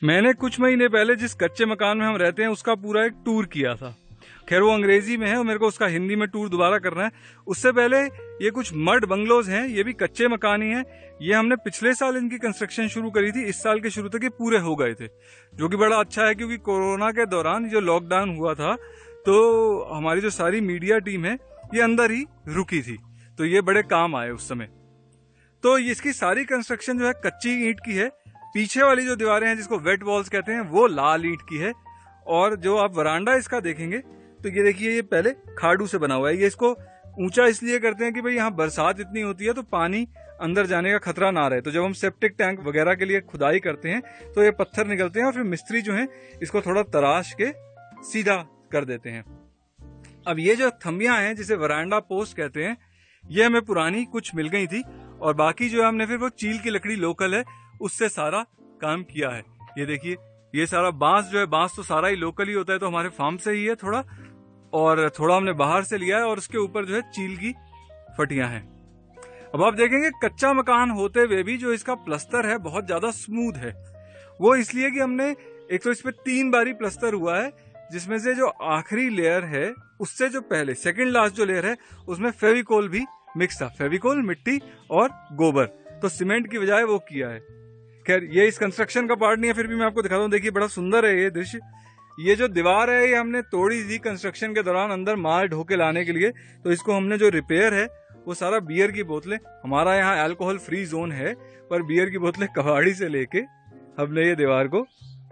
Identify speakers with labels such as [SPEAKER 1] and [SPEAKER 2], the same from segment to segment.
[SPEAKER 1] मैंने कुछ महीने पहले जिस कच्चे मकान में हम रहते हैं उसका पूरा एक टूर किया था। खैर वो अंग्रेजी में है और मेरे को उसका हिंदी में टूर दोबारा करना है। उससे पहले ये कुछ मड बंगलोज हैं, ये भी कच्चे मकान ही हैं। ये हमने पिछले साल इनकी कंस्ट्रक्शन शुरू करी थी, इस साल के शुरू तक ये पूरे हो गए थे, जो कि बड़ा अच्छा है क्योंकि कोरोना के दौरान जो लॉकडाउन हुआ था तो हमारी जो सारी मीडिया टीम है ये अंदर ही रुकी थी, तो ये बड़े काम आए उस समय। तो इसकी सारी कंस्ट्रक्शन जो है कच्ची ईंट की है। पीछे वाली जो दीवारें हैं जिसको वेट वॉल्स कहते हैं वो लाल ईंट की है। और जो आप वरांडा इसका देखेंगे तो ये देखिए ये पहले खाड़ू से बना हुआ है। ये इसको ऊंचा इसलिए करते हैं कि भाई यहाँ बरसात इतनी होती है तो पानी अंदर जाने का खतरा ना रहे। तो जब हम सेप्टिक टैंक वगैरह के लिए खुदाई करते हैं तो ये पत्थर निकलते हैं और फिर मिस्त्री जो है इसको थोड़ा तराश के सीधा कर देते हैं। अब ये जो थंबियां हैं जिसे वरांडा पोस्ट कहते हैं, ये हमें पुरानी कुछ मिल गई थी और बाकी जो है हमने फिर वो चील की लकड़ी लोकल है उससे सारा काम किया है। ये देखिए ये सारा बांस जो है, बांस तो सारा ही लोकल ही होता है, तो हमारे फार्म से ही है थोड़ा, और थोड़ा हमने बाहर से लिया है और उसके ऊपर जो है चील की फटियां हैं। अब आप देखेंगे कच्चा मकान होते हुए भी जो इसका प्लस्तर है बहुत ज्यादा स्मूथ है। वो इसलिए कि हमने एक तो इस पे 3 बारी प्लस्तर हुआ है, जिसमें से जो आखिरी लेयर है उससे जो पहले सेकंड लास्ट जो लेयर है उसमें फेविकोल भी मिक्स था, फेविकोल, मिट्टी और गोबर, तो सीमेंट की बजाय वो किया है। खैर ये इस कंस्ट्रक्शन का पार्ट नहीं है, फिर भी मैं आपको दिखाता हूँ। देखिए बड़ा सुंदर है ये दृश्य। ये जो दीवार है ये हमने तोड़ी थी कंस्ट्रक्शन के दौरान अंदर माल ढो के लाने के लिए, तो इसको हमने जो रिपेयर है वो सारा बियर की बोतलें, हमारा यहाँ अल्कोहल फ्री जोन है पर बियर की बोतलें कबाड़ी से लेके हमने ये दीवार को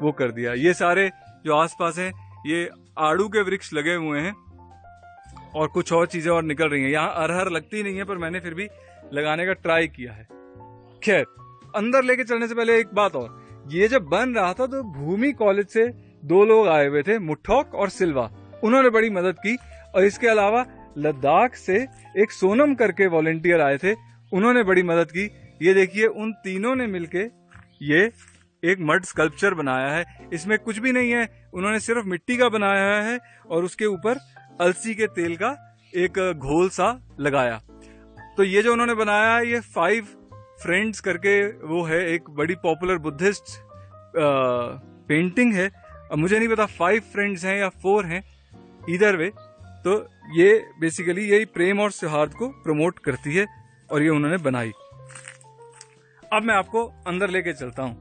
[SPEAKER 1] वो कर दिया। ये सारे जो आसपास है ये आड़ू के वृक्ष लगे हुए हैं और कुछ और चीजें और निकल रही हैं। यहाँ अरहर लगती नहीं है पर मैंने फिर भी लगाने का ट्राई किया है। खैर अंदर लेके चलने से पहले एक बात और, ये जब बन रहा था तो भूमि कॉलेज से 2 लोग आए हुए थे, मुठोक और सिल्वा, उन्होंने बड़ी मदद की। और इसके अलावा लद्दाख से एक सोनम करके वॉलेंटियर आए थे, उन्होंने बड़ी मदद की। ये देखिए उन तीनों ने मिलके ये एक मड स्कल्पचर बनाया है। इसमें कुछ भी नहीं है, उन्होंने सिर्फ मिट्टी का बनाया है और उसके ऊपर अलसी के तेल का एक घोल सा लगाया। तो ये जो उन्होंने बनाया है ये 5 फ्रेंड्स करके वो है, एक बड़ी पॉपुलर बुद्धिस्ट पेंटिंग है। अब मुझे नहीं पता 5 फ्रेंड्स हैं या 4 हैं, इधर वे। तो ये बेसिकली यही प्रेम और सौहार्द को प्रमोट करती है और ये उन्होंने बनाई। अब मैं आपको अंदर लेके चलता हूं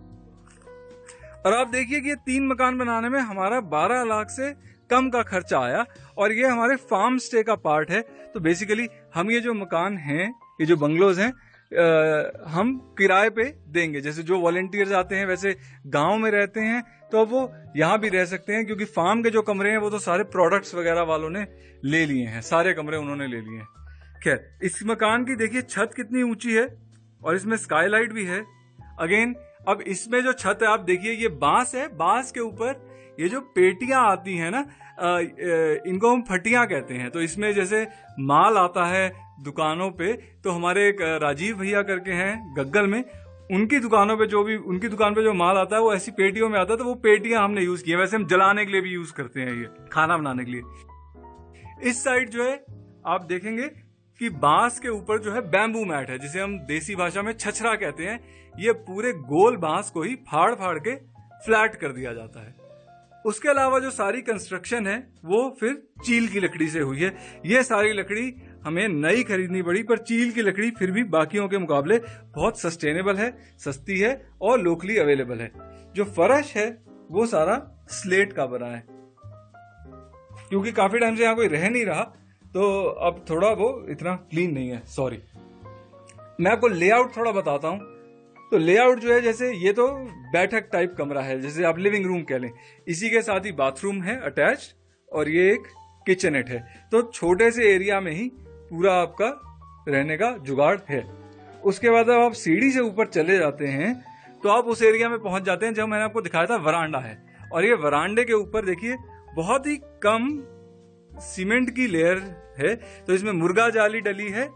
[SPEAKER 1] और आप देखिए कि ये 3 मकान बनाने में हमारा 12 लाख से कम का खर्चा आया और ये हमारे फार्म स्टे का पार्ट है। तो बेसिकली हम ये जो मकान हैं, ये जो बंगलोज हैं, हम किराए पे देंगे। जैसे जो वॉलेंटियर्स आते हैं वैसे गांव में रहते हैं तो अब वो यहाँ भी रह सकते हैं, क्योंकि फार्म के जो कमरे हैं वो तो सारे प्रोडक्ट्स वगैरह वालों ने ले लिए हैं, सारे कमरे उन्होंने ले लिए हैं। खैर इस मकान की देखिए छत कितनी ऊंची है और इसमें स्काईलाइट भी है। अगेन अब इसमें जो छत है आप देखिए ये बांस है, बांस के ऊपर ये जो पेटियां आती हैं ना, इनको हम फटियां कहते हैं। तो इसमें जैसे माल आता है दुकानों पे, तो हमारे एक राजीव भैया करके हैं गग्गल में, उनकी दुकानों पे उनकी दुकान पे जो माल आता है वो ऐसी पेटियों में आता है। तो वो पेटियां हमने यूज की है, वैसे हम जलाने के लिए भी यूज करते हैं, ये खाना बनाने के लिए। इस साइड जो है आप देखेंगे कि बांस के ऊपर जो है बैम्बू मैट है, जिसे हम देसी भाषा में छछरा कहते हैं। ये पूरे गोल बांस को ही फाड़ फाड़ के फ्लैट कर दिया जाता है। उसके अलावा जो सारी कंस्ट्रक्शन है वो फिर चील की लकड़ी से हुई है। ये सारी लकड़ी हमें नई खरीदनी पड़ी, पर चील की लकड़ी फिर भी बाकियों के मुकाबले बहुत सस्टेनेबल है, सस्ती है और लोकली अवेलेबल है। जो फर्श है वो सारा स्लेट का बना है, क्योंकि काफी टाइम से यहाँ कोई रह नहीं रहा तो अब थोड़ा वो इतना क्लीन नहीं है। सॉरी, मैं आपको लेआउट थोड़ा बताता हूँ। तो लेआउट जो है, जैसे ये तो बैठक टाइप कमरा है, जैसे आप लिविंग रूम कह लें, इसी के साथ ही बाथरूम है अटैच्ड और ये एक किचनेट है। तो छोटे से एरिया में ही पूरा आपका रहने का जुगाड़ है। उसके बाद अब आप सीढ़ी से ऊपर चले जाते हैं तो आप उस एरिया में पहुंच जाते हैं जब मैंने आपको दिखाया था वरांडा है। और ये वरांडे के ऊपर देखिए बहुत ही कम सीमेंट की लेयर है, तो इसमें मुर्गा जाली डली है।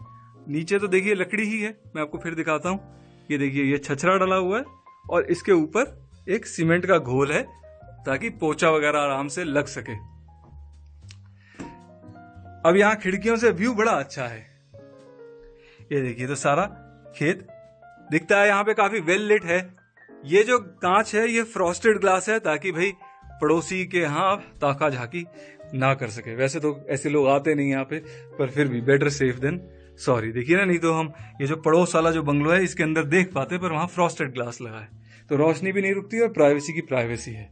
[SPEAKER 1] नीचे तो देखिए लकड़ी ही है, मैं आपको फिर दिखाता हूँ। ये देखिए ये छछरा डला हुआ है और इसके ऊपर एक सीमेंट का घोल है ताकि पोछा वगैरह आराम से लग सके। अब यहाँ खिड़कियों से व्यू बड़ा अच्छा है। ये देखिए तो सारा खेत दिखता है, यहाँ पे काफी वेल लिट है। ये जो कांच है ये फ्रॉस्टेड ग्लास है, ताकि भाई पड़ोसी के यहाँ ताका झाकी ना कर सके। वैसे तो ऐसे लोग आते नहीं यहाँ पे, पर फिर भी बेटर सेफ देन सॉरी। देखिए ना, नहीं तो हम ये जो पड़ोस वाला जो बंगलो है इसके अंदर देख पाते, पर वहां फ्रॉस्टेड ग्लास लगा है, तो रोशनी भी नहीं रुकती और प्राइवेसी की प्राइवेसी है।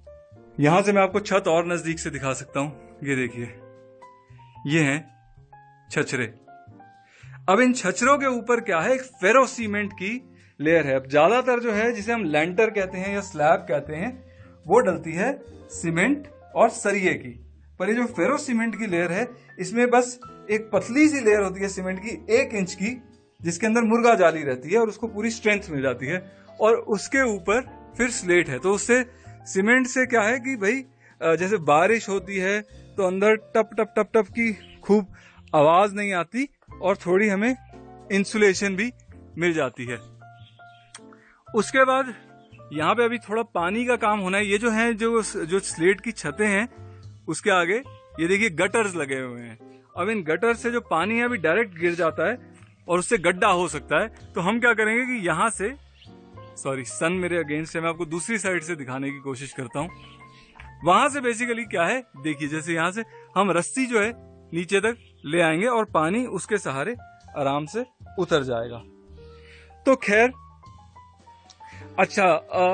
[SPEAKER 1] यहां से मैं आपको छत और नजदीक से दिखा सकता हूं। ये देखिए, ये हैं छछरे। अब इन छछरों के ऊपर क्या है, एक फेरो सीमेंट की लेयर है। अब ज्यादातर जो है जिसे हम लैंटर कहते हैं या स्लैब कहते हैं, वो डलती है सीमेंट और सरिये की। पर ये जो फेरो सीमेंट की लेयर है, इसमें बस एक पतली सी लेयर होती है सीमेंट की 1 इंच की, जिसके अंदर मुर्गा जाली रहती है और उसको पूरी स्ट्रेंथ मिल जाती है, और उसके ऊपर फिर स्लेट है। तो उससे सीमेंट से क्या है कि भाई जैसे बारिश होती है तो अंदर टप टप टप टप की खूब आवाज नहीं आती, और थोड़ी हमें इंसुलेशन भी मिल जाती है। उसके बाद यहाँ पे अभी थोड़ा पानी का काम होना है। ये जो है जो स्लेट की छतें हैं, उसके आगे ये देखिए गटर्स लगे हुए हैं। अब इन गटर से जो पानी है अभी डायरेक्ट गिर जाता है और उससे गड्ढा हो सकता है। तो हम क्या करेंगे कि यहाँ से, सॉरी सन मेरे अगेंस्ट है, मैं आपको दूसरी साइड से दिखाने की कोशिश करता हूँ। वहां से बेसिकली क्या है, देखिए जैसे यहाँ से हम रस्सी जो है नीचे तक ले आएंगे और पानी उसके सहारे आराम से उतर जाएगा। तो खैर अच्छा,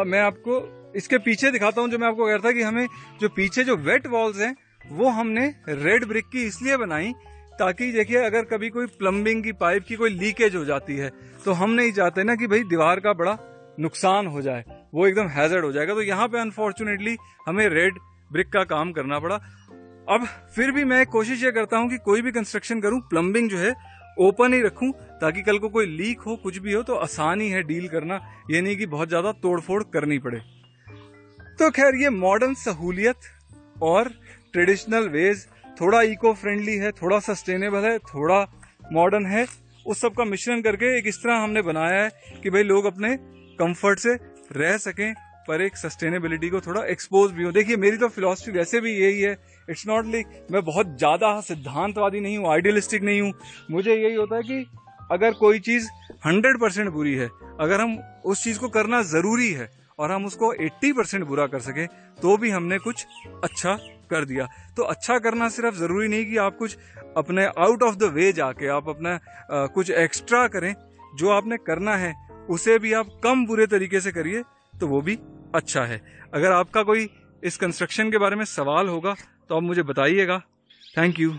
[SPEAKER 1] मैं आपको इसके पीछे दिखाता हूं। जो मैं आपको कह रहा था कि हमें जो पीछे जो वेट वॉल्स हैं वो हमने रेड ब्रिक की इसलिए बनाई, ताकि देखिए अगर कभी कोई प्लम्बिंग की पाइप की कोई लीकेज हो जाती है तो हम नहीं चाहते ना कि भाई दीवार का बड़ा नुकसान हो जाए, वो एकदम हैजर्ड हो जाएगा। तो यहाँ पे अनफॉर्चुनेटली हमें रेड ब्रिक का काम करना पड़ा। अब फिर भी मैं कोशिश ये करता हूँ कि कोई भी कंस्ट्रक्शन करूँ, प्लम्बिंग जो है ओपन ही रखूं, ताकि कल को कोई लीक हो, कुछ भी हो तो आसानी है डील करना, ये नहीं कि बहुत ज्यादा तोड़फोड़ करनी पड़े। तो खैर ये मॉडर्न सहूलियत और ट्रेडिशनल वेज, थोड़ा इको फ्रेंडली है, थोड़ा सस्टेनेबल है, थोड़ा मॉडर्न है, उस सब का मिश्रण करके एक इस तरह हमने बनाया है कि भाई लोग अपने कंफर्ट से रह सकें, पर एक सस्टेनेबिलिटी को थोड़ा एक्सपोज भी हो। देखिए मेरी तो फिलॉसफी वैसे भी यही है, इट्स नॉट लाइक मैं बहुत ज्यादा सिद्धांतवादी नहीं हूँ, आइडियलिस्टिक नहीं हूँ। मुझे यही होता है कि अगर कोई चीज 100% बुरी है, अगर हम उस चीज को करना जरूरी है और हम उसको 80% बुरा कर सके, तो भी हमने कुछ अच्छा कर दिया। तो अच्छा करना सिर्फ जरूरी नहीं कि आप कुछ अपने आउट ऑफ द वे जाके आप अपना कुछ एक्स्ट्रा करें। जो आपने करना है उसे भी आप कम बुरे तरीके से करिए, तो वो भी अच्छा है। अगर आपका कोई इस कंस्ट्रक्शन के बारे में सवाल होगा तो आप मुझे बताइएगा। Thank you.